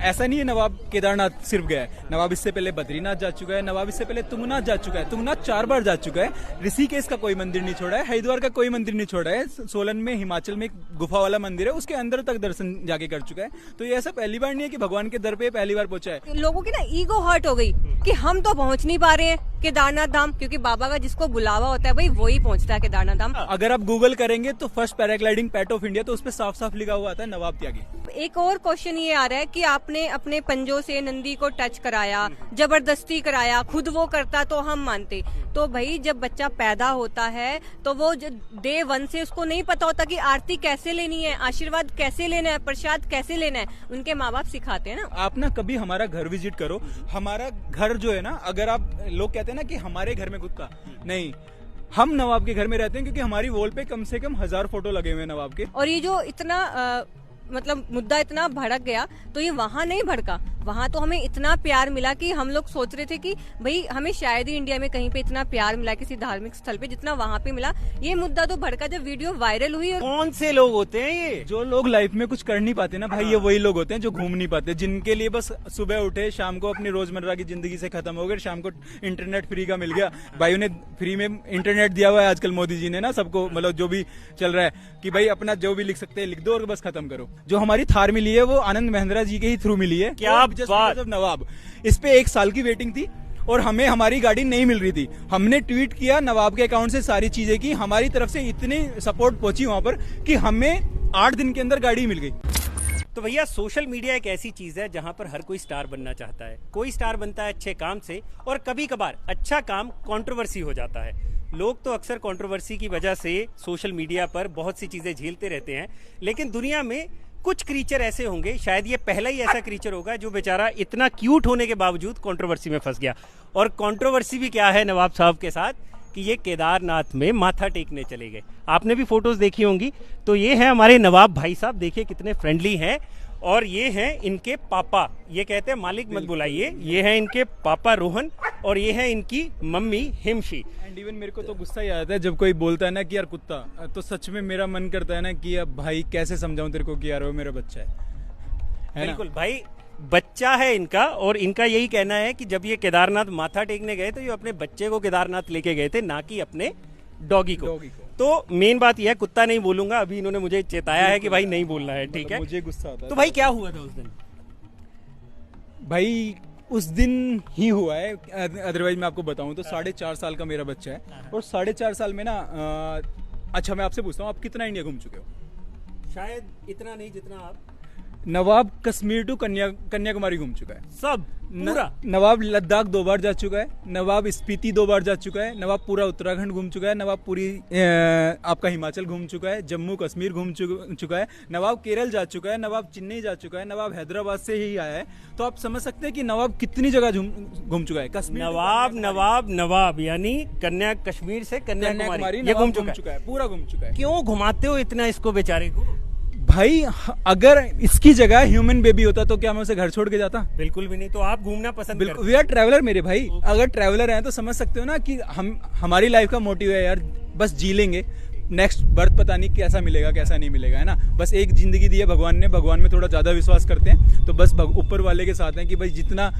ऐसा नहीं है नवाब केदारनाथ सिर्फ गया है, नवाब इससे पहले बद्रीनाथ जा चुका है, नवाब इससे पहले तुंगनाथ जा चुका है, तुंगनाथ 4 बार जा चुका है, ऋषिकेश का कोई मंदिर नहीं छोड़ा है, हरिद्वार का कोई मंदिर नहीं छोड़ा है, सोलन में हिमाचल में एक गुफा वाला मंदिर है उसके अंदर तक दर्शन जाके कर चुका है। तो ये ऐसा पहली बार नहीं है कि भगवान के दर पे पहली बार पहुंचा है। लोगों की ना ईगो हर्ट हो गई कि हम तो पहुंच नहीं पा रहे हैं केदारनाथ धाम, क्योंकि बाबा का जिसको बुलावा होता है भाई वही पहुंचता है केदारनाथ धाम। अगर आप गूगल करेंगे तो first paragliding PAT of India, तो उस पर साफ साफ लिखा हुआ आता है नवाब त्यागी। एक और क्वेश्चन ये आ रहा है कि आपने अपने पंजों से नंदी को टच कराया, जबरदस्ती कराया, खुद वो करता तो हम मानते। तो भाई जब बच्चा पैदा होता है तो वो डे 1 से उसको नहीं पता होता कि आरती कैसे लेनी है, आशीर्वाद कैसे लेना है, प्रसाद कैसे लेना है, उनके माँ बाप सिखाते हैं ना। आप ना कभी हमारा घर विजिट करो, हमारा घर जो है ना, अगर आप लोग कहते हैं ना कि हमारे घर में खुद का नहीं, हम नवाब के घर में रहते हैं क्योंकि हमारी वॉल पे कम से कम 1000 फोटो लगे हुए हैं नवाब के। और ये जो इतना मतलब मुद्दा इतना भड़क गया तो ये वहाँ नहीं भड़का, वहाँ तो हमें इतना प्यार मिला कि हम लोग सोच रहे थे कि भाई हमें शायद ही इंडिया में कहीं पे इतना प्यार मिला किसी धार्मिक स्थल पे जितना वहाँ पे मिला। ये मुद्दा तो भड़का जब वीडियो वायरल हुई। और कौन से लोग होते हैं ये जो लोग लाइफ में कुछ कर नहीं पाते ना भाई, ये वही लोग होते हैं जो घूम नहीं पाते, जिनके लिए बस सुबह उठे शाम को अपनी रोजमर्रा की जिंदगी से खत्म हो गए, शाम को इंटरनेट फ्री का मिल गया, भाई उन्हें फ्री में इंटरनेट दिया हुआ है आजकल मोदी जी ने ना सबको, मतलब जो भी चल रहा है कि भाई अपना जो भी लिख सकते हैं लिख दो और बस खत्म करो। जो हमारी थार मिली है वो आनंद महिंद्रा जी के ही थ्रू मिली है। क्या बात। नवाब इस पे 1 साल की वेटिंग थी और हमें हमारी गाड़ी नहीं मिल रही थी, हमने ट्वीट किया नवाब के अकाउंट से सारी चीजें की, हमारी तरफ से इतनी सपोर्ट पहुंची वहां पर कि हमें 8 दिन के अंदर गाड़ी मिल गई। तो भैया सोशल मीडिया एक ऐसी चीज है जहां पर हर कोई स्टार बनना चाहता है, कोई स्टार बनता है अच्छे काम से और कभी कभार अच्छा काम कंट्रोवर्सी हो जाता है। लोग तो अक्सर कंट्रोवर्सी की वजह से सोशल मीडिया पर बहुत सी चीजें झेलते रहते हैं, लेकिन दुनिया में कुछ क्रीचर ऐसे होंगे, शायद ये पहला ही ऐसा क्रीचर होगा जो बेचारा इतना क्यूट होने के बावजूद कंट्रोवर्सी में फंस गया। और कंट्रोवर्सी भी क्या है नवाब साहब के साथ कि ये केदारनाथ में माथा टेकने चले गए। आपने भी फोटोज देखी होंगी। तो ये है हमारे नवाब भाई साहब, देखिए कितने फ्रेंडली हैं। और ये हैं इनके पापा, ये कहते हैं मालिक मत बुलाइए, ये है इनके पापा रोहन और ये है इनकी मम्मी हिमशी। एंड इवन मेरे को तो गुस्सा ही आता है जब कोई बोलता है ना कि यार कुत्ता, तो सच में मेरा मन करता है ना कि अब भाई कैसे समझाऊं तेरे को कि यार वो मेरा बच्चा है बिल्कुल भाई, बच्चा है इनका। और इनका यही कहना है कि जब ये केदारनाथ माथा टेकने गए तो ये अपने बच्चे को केदारनाथ लेके गए थे, ना कि अपने डॉगी को। तो मेन बात यह है, कुत्ता नहीं बोलूंगा, अभी इन्होंने मुझे चेताया है कि भाई नहीं बोलना है, ठीक है। मुझे गुस्सा आता है। तो भाई क्या हुआ था उस दिन? भाई उस दिन ही हुआ है, अदरवाइज मैं आपको बताऊं तो 4.5 साल का मेरा बच्चा है और 4.5 साल में ना अच्छा मैं आपसे पूछता हूँ, आप कितना इंडिया घूम चुके हो? शायद इतना नहीं जितना आप। नवाब कश्मीर टू कन्याकुमारी घूम चुका है, सब पूरा। नवाब लद्दाख 2 बार जा चुका है, नवाब स्पीति 2 बार जा चुका है, नवाब पूरा उत्तराखंड घूम चुका है, नवाब पूरी आपका हिमाचल घूम चुका है, जम्मू कश्मीर घूम चुका है, नवाब केरल जा चुका है, नवाब चेन्नई जा चुका है, नवाब हैदराबाद से ही आया है। तो आप समझ सकते हैं कि नवाब कितनी जगह घूम चुका है। कश्मीर नवाब यानी कश्मीर से कन्याकुमारी ये घूम चुका है, पूरा घूम चुका है। क्यों घुमाते हो इतना इसको बेचारे को? भाई अगर इसकी जगह ह्यूमन बेबी होता तो क्या मैं उसे घर छोड़ के जाता? बिल्कुल भी नहीं। तो आप घूमना पसंद करते हो? वी आर ट्रैवलर मेरे भाई। अगर ट्रैवलर हैं तो समझ सकते हो ना कि हमारी लाइफ का मोटिव है यार बस जी लेंगे, नेक्स्ट बर्थ पता नहीं कैसा मिलेगा कैसा नहीं मिलेगा, है ना। बस एक जिंदगी दी है भगवान ने, भगवान में थोड़ा ज्यादा विश्वास करते हैं तो बस ऊपर वाले के साथ हैं कि भाई जितना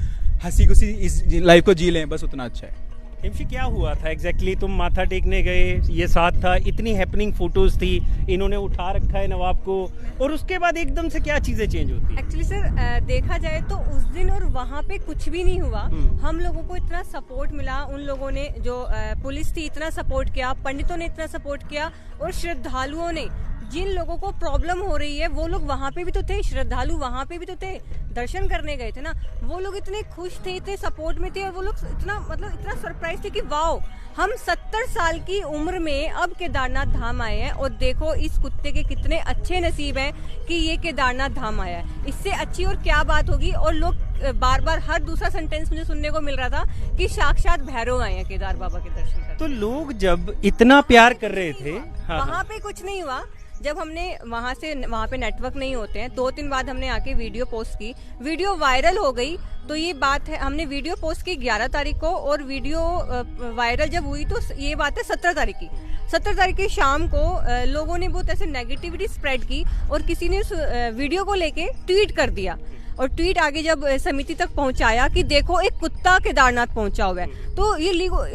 हंसी खुशी इस लाइफ को जी लें बस उतना अच्छा है। हिमशी क्या हुआ था एग्जैक्टली? तुम माथा टेकने गए, ये साथ था, इतनी हैपनिंग फोटोज थी, इन्होंने उठा रखा है नवाब को, और उसके बाद एकदम से क्या चीजें चेंज होती? एक्चुअली सर देखा जाए तो उस दिन और वहाँ पे कुछ भी नहीं हुआ। हम लोगों को इतना सपोर्ट मिला, उन लोगों ने जो पुलिस थी इतना सपोर्ट किया, पंडितों ने इतना सपोर्ट किया, और श्रद्धालुओं ने, जिन लोगों को प्रॉब्लम हो रही है वो लोग वहाँ पे भी तो थे, श्रद्धालु वहाँ पे भी तो थे, दर्शन करने गए थे ना, वो लोग इतने खुश थे, इतने सपोर्ट में थे, और वो लोग इतना सरप्राइज थे कि वाओ हम 70 साल की उम्र में अब केदारनाथ धाम आए हैं, और देखो इस कुत्ते के कितने अच्छे नसीब हैं कि ये केदारनाथ धाम आया है। इससे अच्छी और क्या बात होगी। और लोग बार बार हर दूसरा सेंटेंस मुझे सुनने को मिल रहा था कि साक्षात भैरव आए हैं केदार बाबा के दर्शन करने। तो लोग जब इतना प्यार कर रहे थे, वहाँ पे कुछ नहीं हुआ। जब हमने वहाँ पे नेटवर्क नहीं होते हैं, 2-3 बाद हमने आके वीडियो पोस्ट की, वीडियो वायरल हो गई। तो ये बात है, हमने वीडियो पोस्ट की 11 तारीख को, और वीडियो वायरल जब हुई तो ये बात है 17 तारीख की। 17 तारीख की शाम को लोगों ने बहुत ऐसे नेगेटिविटी स्प्रेड की और किसी ने उस वीडियो को लेके ट्वीट कर दिया और ट्वीट आगे जब समिति तक पहुंचाया कि देखो एक कुत्ता केदारनाथ पहुंचा हुआ है, तो ये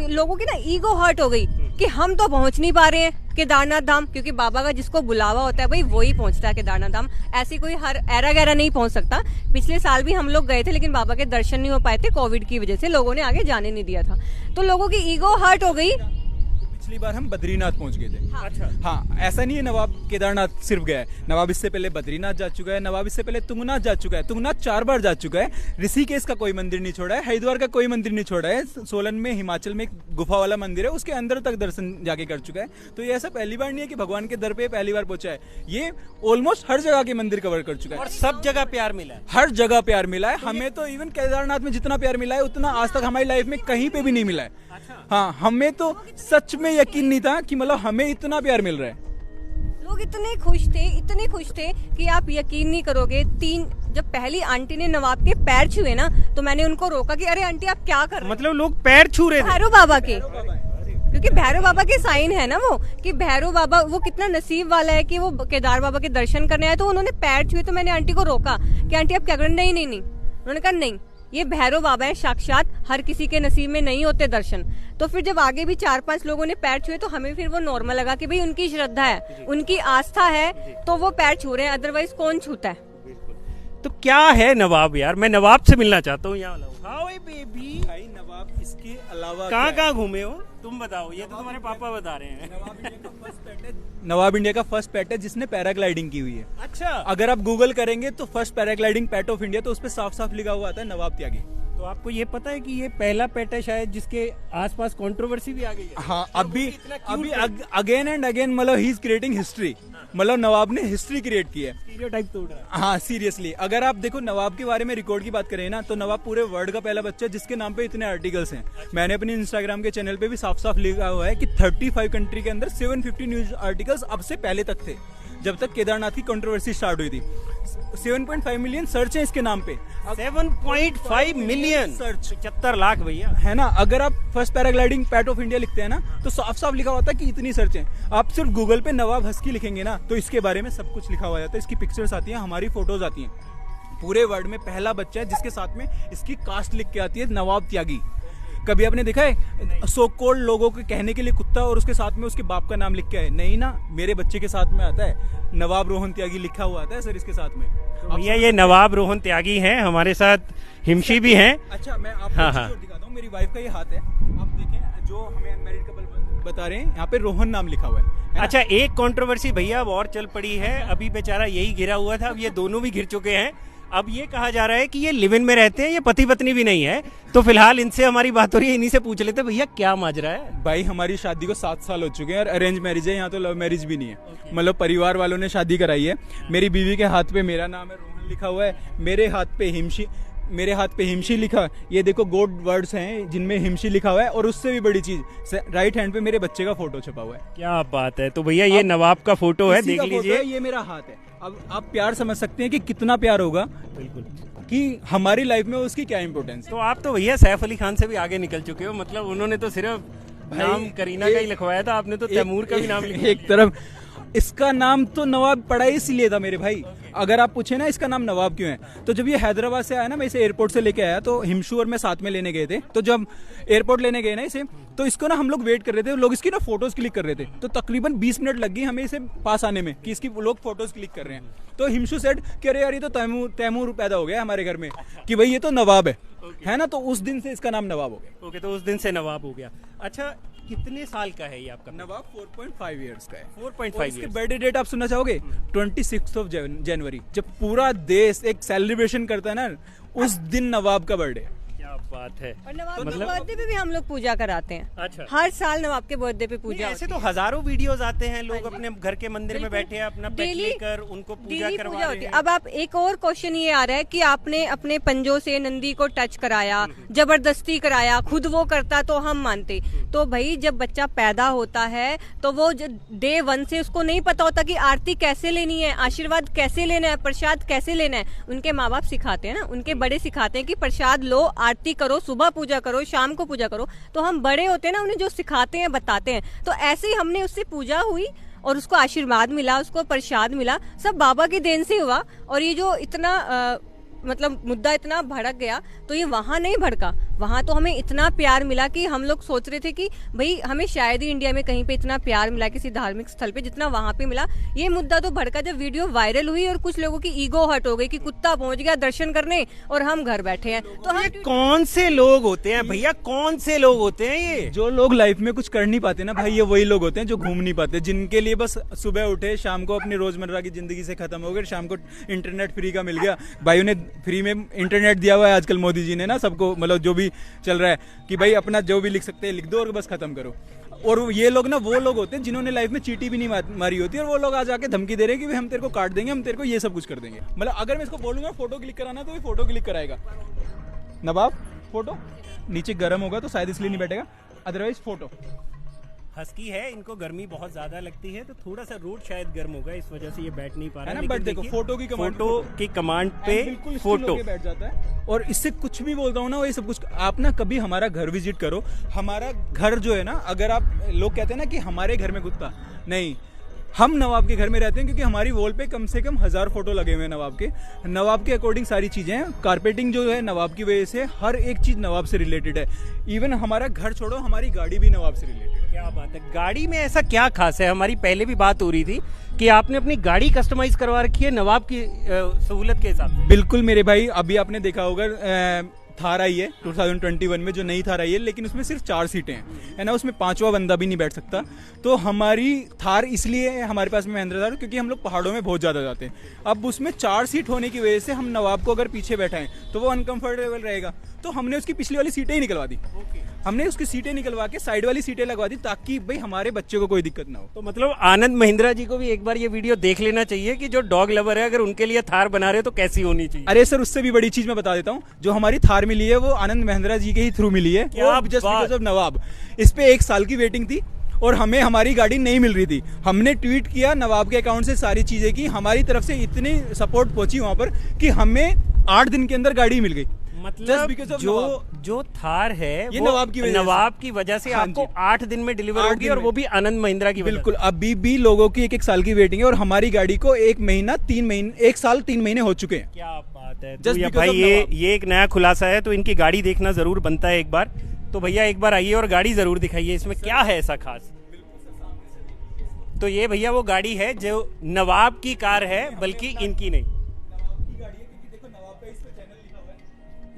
लोगों की ना ईगो हर्ट हो गई कि हम तो पहुंच नहीं पा रहे हैं केदारनाथ धाम, क्योंकि बाबा का जिसको बुलावा होता है भाई वही पहुंचता है केदारनाथ धाम। ऐसे कोई हर ऐरा गैरा नहीं पहुंच सकता। पिछले साल भी हम लोग गए थे लेकिन बाबा के दर्शन नहीं हो पाए थे, कोविड की वजह से लोगों ने आगे जाने नहीं दिया था, तो लोगों की ईगो हर्ट हो गई। पिछली बार हम बद्रीनाथ पहुंच गए थे। अच्छा। हाँ, ऐसा नहीं है नवाब केदारनाथ सिर्फ गया है, नवाब इससे पहले बद्रीनाथ जा चुका है, नवाब इससे पहले तुंगनाथ जा चुका है, तुंगनाथ 4 बार जा चुका है, ऋषिकेश का कोई मंदिर नहीं छोड़ा है, हरिद्वार का कोई मंदिर नहीं छोड़ा है, सोलन में हिमाचल में एक गुफा वाला मंदिर है उसके अंदर तक दर्शन जाके कर चुका है। तो ये ऐसा पहली बार नहीं है कि भगवान के दर पे पहली बार पहुंचा है, ये ऑलमोस्ट हर जगह के मंदिर कवर कर चुका है और सब जगह प्यार मिला है। हर जगह प्यार मिला है हमें। तो इवन केदारनाथ में जितना प्यार मिला है उतना आज तक हमारी लाइफ में कहीं पे भी नहीं मिला है। हाँ, हमें तो सच में यकीन नहीं था कि मतलब हमें इतना प्यार मिल रहा है। लोग इतने खुश थे कि आप यकीन नहीं करोगे। जब पहली आंटी ने नवाब के पैर छुए ना, तो मैंने उनको रोका कि अरे आंटी आप क्या कर रहे हैं? मतलब लोग पैर छू रहे थे भैरव बाबा के, क्योंकि भैरव बाबा के साइन है ना वो, कि भैरव बाबा वो कितना नसीब वाला है कि वो केदार बाबा के दर्शन करने आए। तो उन्होंने पैर छुए तो मैंने आंटी को रोका कि आंटी आप क्या कर रहे हैं? नहीं। उन्होंने कहा नहीं, ये भैरव बाबा है साक्षात, हर किसी के नसीब में नहीं होते दर्शन। तो फिर जब आगे भी 4-5 लोगों ने पैर छुए तो हमें फिर वो नॉर्मल लगा कि भाई उनकी श्रद्धा है, उनकी आस्था है, तो वो पैर छू रहे हैं, अदरवाइज कौन छूता है? तो क्या है नवाब यार, मैं नवाब से मिलना चाहता हूँ। यहाँ बेबी भाई नवाब इसके अलावा कहाँ घूमे हो तुम बताओ, ये तो तुम्हारे पापा बता रहे हैं। नवाब इंडिया का फर्स्ट पेट है जिसने पैराग्लाइडिंग की हुई है। अच्छा, अगर आप गूगल करेंगे तो first paragliding pet of India, तो उस पर साफ साफ लिखा हुआ आता है नवाब त्यागी। तो आपको ये पता है कि ये पहला पेट है शायद जिसके आसपास कंट्रोवर्सी भी आ गई है? हाँ, अभी अगेन एंड अगेन मतलब ही इज क्रिएटिंग हिस्ट्री, मतलब नवाब ने हिस्ट्री क्रिएट की है, स्टीरियोटाइप तोड़ रहा है। हाँ सीरियसली। अगर आप देखो नवाब के बारे में रिकॉर्ड की बात करें ना, तो नवाब पूरे वर्ल्ड का पहला बच्चा है जिसके नाम पे इतने आर्टिकल्स हैं। मैंने अपने इंस्टाग्राम के चैनल पे भी साफ साफ लिखा हुआ है कि 35 कंट्री के अंदर 750 न्यूज आर्टिकल्स अब से पहले तक थे, जब तक केदारनाथ की कंट्रोवर्सी स्टार्ट हुई थी। 7.5 मिलियन सर्च है इसके नाम पे। 7.5 मिलियन सर्च, 75 लाख भैया है ना। अगर आप first paragliding PAT of India लिखते हैं ना, तो साफ साफ लिखा होता है कि इतनी सर्च है। आप सिर्फ गूगल पे नवाब हस्की लिखेंगे ना, तो इसके बारे में सब कुछ लिखा हुआ जाता है। इसकी पिक्चर्स आती हैं, हमारी फोटोज आती हैं। पूरे वर्ल्ड में पहला बच्चा है जिसके साथ में इसकी कास्ट लिख के आती है, नवाब त्यागी। कभी आपने देखा है सो कॉल्ड लोगों के कहने के लिए कुत्ता और उसके साथ में उसके बाप का नाम लिख के आए? नहीं ना, मेरे बच्चे के साथ में आता है नवाब रोहन त्यागी लिखा हुआ आता है सर इसके साथ में। भैया ये नवाब रोहन त्यागी हैं, हमारे साथ हिमशी भी हैं। अच्छा, मैं आपको हाँ, एक चीज़ और दिखाता हूँ। मेरी वाइफ का ये हाथ है, आप देखें, जो हमें अनमैरिड कपल बता रहे हैं, यहाँ पे रोहन नाम लिखा हुआ है। अच्छा, एक कंट्रोवर्सी भैया अब और चल पड़ी है। अभी बेचारा यही घिरा हुआ था, अब ये दोनों भी घिर चुके हैं। अब ये कहा जा रहा है कि ये लिव इन में रहते हैं, ये पति पत्नी भी नहीं है। तो फिलहाल इनसे हमारी बात हो रही है, इन्हीं से पूछ लेते भैया क्या माजरा है। भाई हमारी शादी को 7 साल हो चुके हैं और अरेंज मैरिज है, यहाँ तो लव मैरिज भी नहीं है। मतलब परिवार वालों ने शादी कराई है। मेरी बीवी के हाथ पे मेरा नाम है रोहन लिखा हुआ है, मेरे हाथ पे हिमशी लिखा। ये देखो गोड वर्ड्स हैं जिनमें हिमशी लिखा हुआ है, और उससे भी बड़ी चीज राइट हैंड पे मेरे बच्चे का फोटो छपा हुआ है। क्या बात है। तो भैया ये नवाब का फोटो है, देख लीजिए। ये मेरा हाथ है। अब आप प्यार समझ सकते हैं कि कितना प्यार होगा, बिल्कुल, कि हमारी लाइफ में उसकी क्या इंपॉर्टेंस। तो आप तो भैया सैफ अली खान से भी आगे निकल चुके हो। मतलब उन्होंने तो सिर्फ नाम करीना का ही लिखवाया था, आपने तो तैमूर का भी नाम लिखा। एक तरफ इसका नाम तो नवाब पड़ा इसलिए था मेरे भाई। अगर आप पूछे ना इसका नाम नवाब क्यों है, तो जब ये हैदराबाद से आया ना, मैं इसे एयरपोर्ट से लेके आया, तो हिमशू और मैं साथ में लेने गए थे। तो जब एयरपोर्ट लेने गए ना इसे, तो इसको ना हम लोग वेट कर रहे थे, लोग इसकी ना फोटोज क्लिक कर रहे थे। तो तकरीबन 20 मिनट लग गई हमें इसे पास आने में कि इसकी लोग फोटोज क्लिक कर रहे हैं। तो हिमशू सेड कि अरे यार ये तो तैमूर पैदा हो गया हमारे घर में, कि भाई ये तो नवाब है ना। तो उस दिन से इसका नाम नवाब हो गया। ओके, तो उस दिन से नवाब हो गया। अच्छा, कितने साल का है ये आपका? नवाब 4.5 इयर्स का है। 4.5 इसके बर्थडे डेट आप सुनना चाहोगे? 26 जनवरी, जब पूरा देश एक सेलिब्रेशन करता है ना, उस दिन नवाब का बर्थडे। क्या बात है। और नवाब के बर्थडे पे भी हम लोग पूजा कराते हैं। अच्छा, हर साल नवाब के बर्थडे पे पूजा। ऐसे तो हजारों वीडियोस आते हैं, लोग अपने घर के मंदिर में बैठे हैं, अपना पेट लेकर उनको पूजा करवा रहे हैं। अब आप एक और क्वेश्चन ये आ रहा है कि आपने अपने पंजों से नंदी को टच कराया, जबरदस्ती कराया, खुद वो करता तो हम मानते। तो भाई जब बच्चा पैदा होता है तो वो डे 1 से उसको नहीं पता होता कि आरती कैसे लेनी है, आशीर्वाद कैसे लेना है, प्रसाद कैसे लेना है। उनके माँ बाप सिखाते हैं ना, उनके बड़े सिखाते हैं कि प्रसाद लो, आरती करो, सुबह पूजा करो, शाम को पूजा करो। तो हम बड़े होते हैं ना, उन्हें जो सिखाते हैं बताते हैं, तो ऐसे ही हमने उससे पूजा हुई और उसको आशीर्वाद मिला, उसको प्रसाद मिला, सब बाबा की देन से हुआ। और ये जो इतना मतलब मुद्दा इतना भड़क गया, तो ये वहां नहीं भड़का, वहां तो हमें इतना प्यार मिला कि हम लोग सोच रहे थे कि भाई हमें शायद ही इंडिया में कहीं पे इतना प्यार मिला किसी धार्मिक स्थल पे जितना वहां पे मिला। ये मुद्दा तो भड़का जब वीडियो वायरल हुई और कुछ लोगों की ईगो हर्ट हो गई कि कुत्ता पहुंच गया दर्शन करने और हम घर बैठे हैं। तो हम कौन से लोग होते हैं भैया, कौन से लोग होते हैं ये? जो लोग लाइफ में कुछ कर नहीं पाते ना भाई, ये वही लोग होते हैं जो घूम नहीं पाते, जिनके लिए बस सुबह उठे, शाम को अपनी रोजमर्रा की जिंदगी से खत्म हो गए, शाम को इंटरनेट फ्री का मिल गया, भाइयों ने फ्री में इंटरनेट दिया हुआ है आजकल मोदी जी ने ना सबको, मतलब जो भी चल रहा है कि भाई अपना जो भी लिख सकते हैं लिख दो और बस खत्म करो। और ये लोग ना वो लोग होते हैं जिन्होंने लाइफ में चीटी भी नहीं मारी होती, और वो लोग आज आके धमकी दे रहे हैं कि भाई हम तेरे को काट देंगे, हम तेरे को ये सब कुछ कर देंगे। मतलब अगर मैं इसको बोलूंगा फोटो क्लिक कराना तो ये फोटो क्लिक कराएगा, नवाब फोटो नीचे गर्म होगा तो शायद इसलिए नहीं बैठेगा, अदरवाइज फोटो। हस्की है, इनको गर्मी बहुत ज्यादा लगती है, तो थोड़ा सा रोड शायद गर्म होगा, इस वजह से ये बैठ नहीं पा रहा है। बट देखो फोटो की कमांड पे बिल्कुल फोटो बैठ जाता है। और इससे कुछ भी बोलता हूँ ना, ये सब कुछ आप ना कभी हमारा घर विजिट करो। हमारा घर जो है ना, अगर आप लोग कहते हैं ना कि हमारे घर में कुत्ता नहीं, हम नवाब के घर में रहते हैं क्योंकि हमारी वॉल पे कम से कम 1000 फोटो लगे हुए हैं नवाब के अकॉर्डिंग सारी चीजें हैं। कारपेटिंग जो है नवाब की वजह से, हर एक चीज नवाब से रिलेटेड है। इवन हमारा घर छोड़ो, हमारी गाड़ी भी नवाब से रिलेटेड है। क्या बात है, गाड़ी में ऐसा क्या खास है? हमारी पहले भी बात हो रही थी कि आपने अपनी गाड़ी कस्टमाइज करवा रखी है नवाब की सहूलत के हिसाब से। बिल्कुल मेरे भाई, अभी आपने देखा होगा थार आई है 2021 में, जो नई थार आई है, लेकिन उसमें सिर्फ 4 सीटें हैं, है ना, उसमें 5वां बंदा भी नहीं बैठ सकता। तो हमारी थार इसलिए हमारे पास में महिंद्रा थार क्योंकि हम लोग पहाड़ों में बहुत ज्यादा जाते हैं। अब उसमें 4 सीट होने की वजह से हम नवाब को अगर पीछे बैठाएं तो वो अनकंफर्टेबल रहेगा, तो हमने उसकी पिछली वाली सीटें ही निकलवा दी। हमने उसकी सीटें निकलवा के साइड वाली सीटें लगवा दी ताकि भाई हमारे बच्चे को कोई दिक्कत ना हो। तो मतलब आनंद महिंद्रा जी को भी एक बार ये वीडियो देख लेना चाहिए कि जो डॉग लवर है, अगर उनके लिए थार बना रहे हो तो कैसी होनी चाहिए। अरे सर, उससे भी बड़ी चीज मैं बता देता हूँ, जो हमारी थार मिली है वो आनंद महिंद्रा जी के ही थ्रू मिली है। क्या जस्ट बिकॉज ऑफ नवाब। इस पे 1 साल की वेटिंग थी और हमें हमारी गाड़ी नहीं मिल रही थी। हमने ट्वीट किया, नवाब के अकाउंट से सारी चीजें की, हमारी तरफ से इतनी सपोर्ट पहुंची वहां पर कि हमें 8 दिन के अंदर गाड़ी मिल गई। मतलब जो थार है ये वो नवाब की वजह से हाँ आपको जी। 8 दिन में डिलीवर होगी, और वो भी आनंद महिंद्रा की वजह से। बिल्कुल, अभी भी लोगों की 1 साल की वेटिंग है और हमारी गाड़ी को 1 साल 3 महीने हो चुके हैं। क्या बात है। Just तो because भाई of नवाब। ये एक नया खुलासा है, तो इनकी गाड़ी देखना जरूर बनता है एक बार। तो भैया एक बार आइए और गाड़ी जरूर दिखाइए, इसमें क्या है ऐसा खास। तो ये भैया वो गाड़ी है जो नवाब की कार है, बल्कि इनकी नहीं।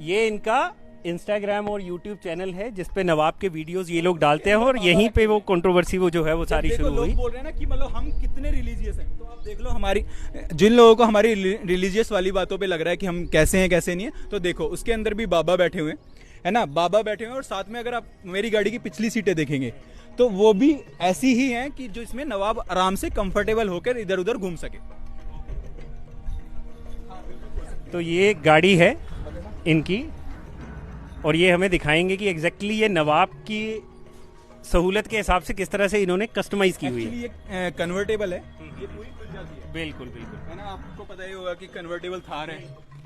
ये इनका इंस्टाग्राम और यूट्यूब चैनल है जिसपे नवाब के वीडियोस ये लोग डालते हैं, और यहीं पे वो कंट्रोवर्सी वो जो है वो सारी शुरू हुई। लोग बोल रहे हैं ना कि मतलब हम कितने रिलीजियस हैं, तो आप देख लो हमारी, जिन लोगों को हमारी रिलीजियस वाली बातों पे लग रहा है कि हम कैसे हैं कैसे नहीं है, तो देखो उसके अंदर भी बाबा बैठे हुए हैं, है ना, बाबा बैठे हुए हैं। और साथ में अगर आप मेरी गाड़ी की पिछली सीटें देखेंगे तो वो भी ऐसी ही हैं कि जो इसमें नवाब आराम से कंफर्टेबल होकर इधर उधर घूम सके। तो ये गाड़ी है इनकी, और ये हमें दिखाएंगे कि एग्जैक्टली ये नवाब की सहूलत के हिसाब से किस तरह से इन्होंने कस्टमाइज की हुई है। एक्चुअली ये कन्वर्टेबल है, ये पूरी खुल जाती है। बिल्कुल बिल्कुल, है ना, आपको पता ही होगा कि कन्वर्टेबल थार है,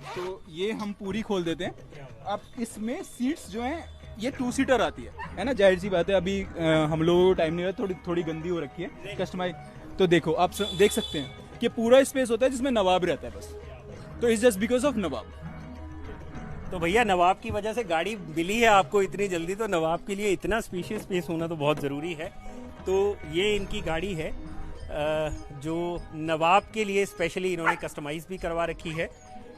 तो ये हम पूरी खोल देते हैं। अब इसमें सीट्स जो हैं ये 2 सीटर आती है ना, जाहिर सी बात है अभी हम लोगों को टाइम नहीं रहा, थोड़ी गंदी हो रखी है कस्टमाइज। तो देखो आप देख सकते हैं कि पूरा स्पेस होता है जिसमें नवाब रहता है बस, तो इट्स जस्ट बिकॉज ऑफ नवाब। तो भैया नवाब की वजह से गाड़ी मिली है आपको इतनी जल्दी, तो नवाब के लिए इतना स्पेशियस स्पेस होना तो बहुत ज़रूरी है। तो ये इनकी गाड़ी है जो नवाब के लिए स्पेशली इन्होंने कस्टमाइज भी करवा रखी है।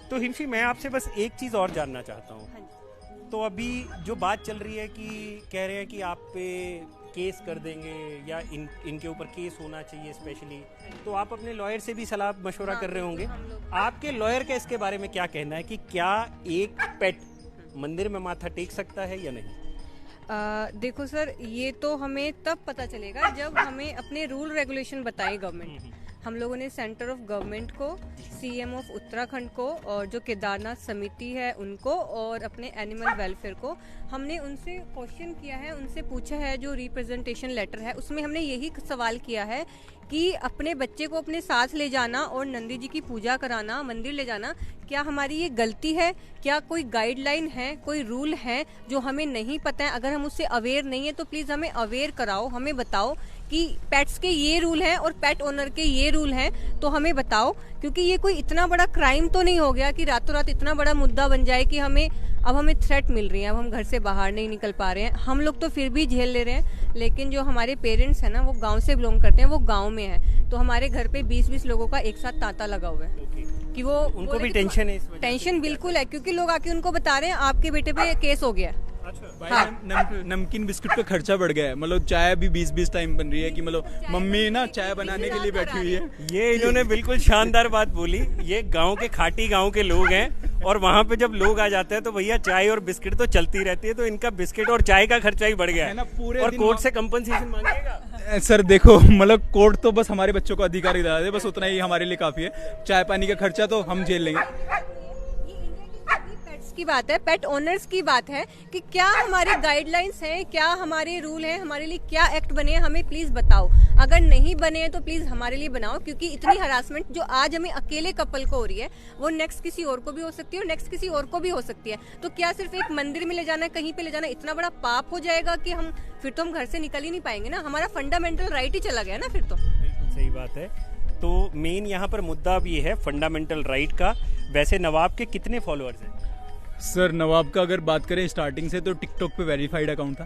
तो हिमशी, मैं आपसे बस एक चीज़ और जानना चाहता हूँ। तो अभी जो बात चल रही है कि कह रहे हैं कि आप पे केस कर देंगे या इनके ऊपर केस होना चाहिए स्पेशली, तो आप अपने लॉयर से भी सलाह मशवरा कर रहे होंगे। आपके लॉयर का इसके बारे में क्या कहना है कि क्या एक पेट मंदिर में माथा टेक सकता है या नहीं? देखो सर, ये तो हमें तब पता चलेगा जब हमें अपने रूल रेगुलेशन बताए गवर्नमेंट। हम लोगों ने सेंटर ऑफ गवर्नमेंट को, सीएम ऑफ उत्तराखंड को और जो केदारनाथ समिति है उनको और अपने एनिमल वेलफेयर को हमने उनसे क्वेश्चन किया है, उनसे पूछा है। जो रिप्रेजेंटेशन लेटर है उसमें हमने यही सवाल किया है कि अपने बच्चे को अपने साथ ले जाना और नंदी जी की पूजा कराना, मंदिर ले जाना, क्या हमारी ये गलती है? क्या कोई गाइडलाइन है, कोई रूल है जो हमें नहीं पता है? अगर हम उससे अवेयर नहीं है तो प्लीज हमें अवेयर कराओ, हमें बताओ कि पेट्स के ये रूल हैं और पेट ओनर के ये रूल हैं, तो हमें बताओ। क्योंकि ये कोई इतना बड़ा क्राइम तो नहीं हो गया कि रातों रात इतना बड़ा मुद्दा बन जाए कि हमें थ्रेट मिल रही है, अब हम घर से बाहर नहीं निकल पा रहे हैं। हम लोग तो फिर भी झेल ले रहे हैं, लेकिन जो हमारे पेरेंट्स हैं ना, वो गांव से बिलोंग करते हैं, वो गांव में है, तो हमारे घर पे 20-20 लोगों का एक साथ तांता लगा हुआ है कि वो उनको भी टेंशन है इस वजह से? टेंशन बिल्कुल है, क्योंकि लोग आके उनको बता रहे हैं आपके बेटे पे केस हो गया है। भाई हाँ। नमकीन बिस्कुट का खर्चा बढ़ गया है। मतलब चाय भी 20-20 टाइम बन रही है कि मतलब मम्मी ना चाय बनाने के लिए बैठी हुई है। ये इन्होंने बिल्कुल शानदार बात बोली। ये गांव के खाटी गांव के लोग हैं और वहां पे जब लोग आ जाते हैं तो भैया चाय और बिस्किट तो चलती रहती है, तो इनका बिस्किट और चाय का खर्चा ही बढ़ गया है ना, पूरे और दिन कोर्ट से कंपनसेशन मांगेगा। सर देखो, मतलब कोर्ट तो बस हमारे बच्चों को अधिकार दिला दे, बस उतना ही हमारे लिए काफी है। चाय पानी का खर्चा तो हम झेल लेंगे। की बात है, पेट ओनर्स की बात है कि क्या हमारी गाइडलाइंस हैं, क्या हमारे रूल हैं, हमारे लिए क्या एक्ट बने हैं, हमें प्लीज बताओ। अगर नहीं बने हैं तो प्लीज हमारे लिए बनाओ, क्योंकि इतनी हरासमेंट जो आज हमें अकेले कपल को हो रही है वो नेक्स्ट किसी और को भी हो सकती है और नेक्स्ट किसी और को भी हो सकती है। तो क्या सिर्फ एक मंदिर में ले जाना, कहीं पे ले जाना इतना बड़ा पाप हो जाएगा कि फिर तो हम घर से निकल ही नहीं पाएंगे ना, हमारा फंडामेंटल राइट ही चला गया ना फिर तो। बिल्कुल सही बात है। तो मेन यहाँ पर मुद्दा भी है फंडामेंटल राइट का। वैसे नवाब के कितने फॉलोअर्स हैं? सर नवाब का अगर बात करें स्टार्टिंग से तो टिकटॉक पे वेरीफाइड अकाउंट था,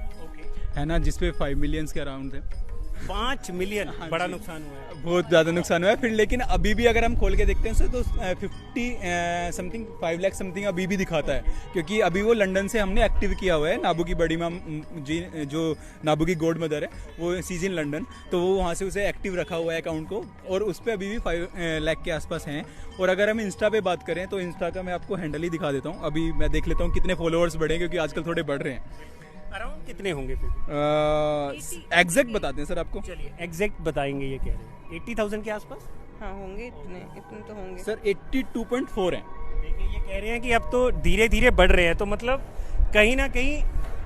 है ना, जिसपे 5 मिलियन के अराउंड थे। 5 मिलियन, बड़ा नुकसान हुआ है, बहुत ज्यादा नुकसान हुआ है। फिर लेकिन अभी भी अगर हम खोल के देखते हैं तो 50 समथिंग 5 लाख समथिंग अभी भी दिखाता है, क्योंकि अभी वो लंदन से हमने एक्टिव किया हुआ है। नाबू की बड़ी माम जी, जो नाबू की गॉड मदर है, वो सीज इन लंदन, तो वो वहाँ से उसे एक्टिव रखा हुआ है अकाउंट को, और उस पर अभी भी 5 लाख के आसपास हैं। और अगर हम इंस्टा पे बात करें तो इंस्टा का मैं आपको हैंडल ही दिखा देता हूँ। अभी मैं देख लेता हूँ कितने फॉलोअर्स बढ़े, क्योंकि आजकल थोड़े बढ़ रहे हैं। अराउंड कितने होंगे फिर? एग्जैक्ट बताते हैं सर आपको। चलिए एग्जैक्ट बताएंगे। ये कह रहे हैं 80,000 के आसपास। हाँ होंगे, इतने तो होंगे सर। 82.4 हैं। देखिए ये कह रहे हैं कि अब तो धीरे धीरे बढ़ रहे हैं, तो मतलब कहीं ना कहीं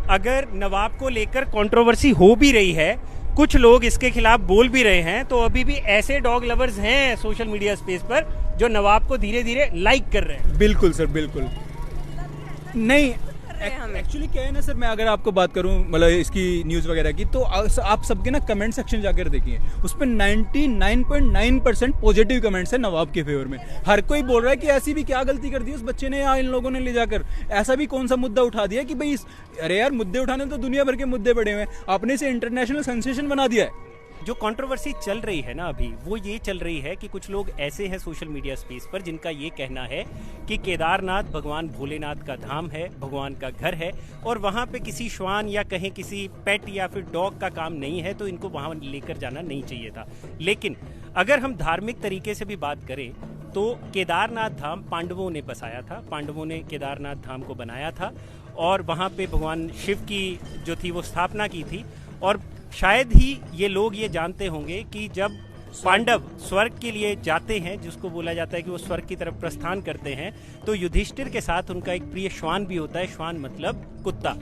अगर नवाब को लेकर कंट्रोवर्सी हो भी रही है, कुछ लोग इसके खिलाफ बोल भी रहे हैं, तो अभी भी ऐसे डॉग लवर्स हैं सोशल मीडिया स्पेस पर जो नवाब को धीरे धीरे लाइक कर रहे हैं। बिल्कुल सर, बिल्कुल नहीं। एक्चुअली क्या है ना सर, मैं अगर आपको बात करूं मतलब इसकी न्यूज़ वगैरह की, तो आप सबके ना कमेंट सेक्शन जाकर देखिए, उस पर 99.9% पॉजिटिव कमेंट्स है नवाब के फेवर में। हर कोई बोल रहा है कि ऐसी भी क्या गलती कर दी उस बच्चे ने या इन लोगों ने ले जाकर, ऐसा भी कौन सा मुद्दा उठा दिया कि भाई अरे यार, मुद्दे उठाने तो दुनिया भर के मुद्दे पड़े हुए हैं, आपने इसे इंटरनेशनल सेंसेशन बना दिया है। जो कंट्रोवर्सी चल रही है ना अभी, वो ये चल रही है कि कुछ लोग ऐसे हैं सोशल मीडिया स्पेस पर जिनका ये कहना है कि केदारनाथ भगवान भोलेनाथ का धाम है, भगवान का घर है, और वहाँ पे किसी श्वान या कहीं किसी पेट या फिर डॉग का काम नहीं है, तो इनको वहाँ लेकर जाना नहीं चाहिए था। लेकिन अगर हम धार्मिक तरीके से भी बात करें तो केदारनाथ धाम पांडवों ने बसाया था, पांडवों ने केदारनाथ धाम को बनाया था, और वहाँ पे भगवान शिव की जो थी वो स्थापना की थी। और शायद ही ये लोग ये जानते होंगे कि जब पांडव स्वर्ग के लिए जाते हैं, जिसको बोला जाता है कि वो स्वर्ग की तरफ प्रस्थान करते हैं, तो युधिष्ठिर के साथ उनका एक प्रिय श्वान भी होता है। श्वान मतलब कुत्ता,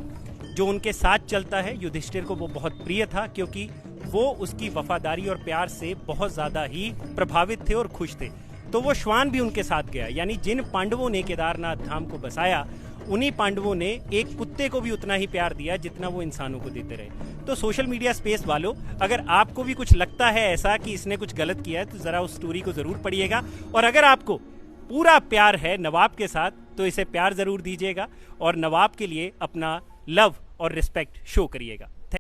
जो उनके साथ चलता है। युधिष्ठिर को वो बहुत प्रिय था, क्योंकि वो उसकी वफादारी और प्यार से बहुत ज्यादा ही प्रभावित थे और खुश थे। तो वो श्वान भी उनके साथ गया, यानी जिन पांडवों ने केदारनाथ धाम को बसाया, उन्हीं पांडवों ने एक कुत्ते को भी उतना ही प्यार दिया जितना वो इंसानों को देते रहे। तो सोशल मीडिया स्पेस वालों, अगर आपको भी कुछ लगता है ऐसा कि इसने कुछ गलत किया है, तो जरा उस स्टोरी को जरूर पढ़िएगा, और अगर आपको पूरा प्यार है नवाब के साथ तो इसे प्यार जरूर दीजिएगा और नवाब के लिए अपना लव और रिस्पेक्ट शो करिएगा।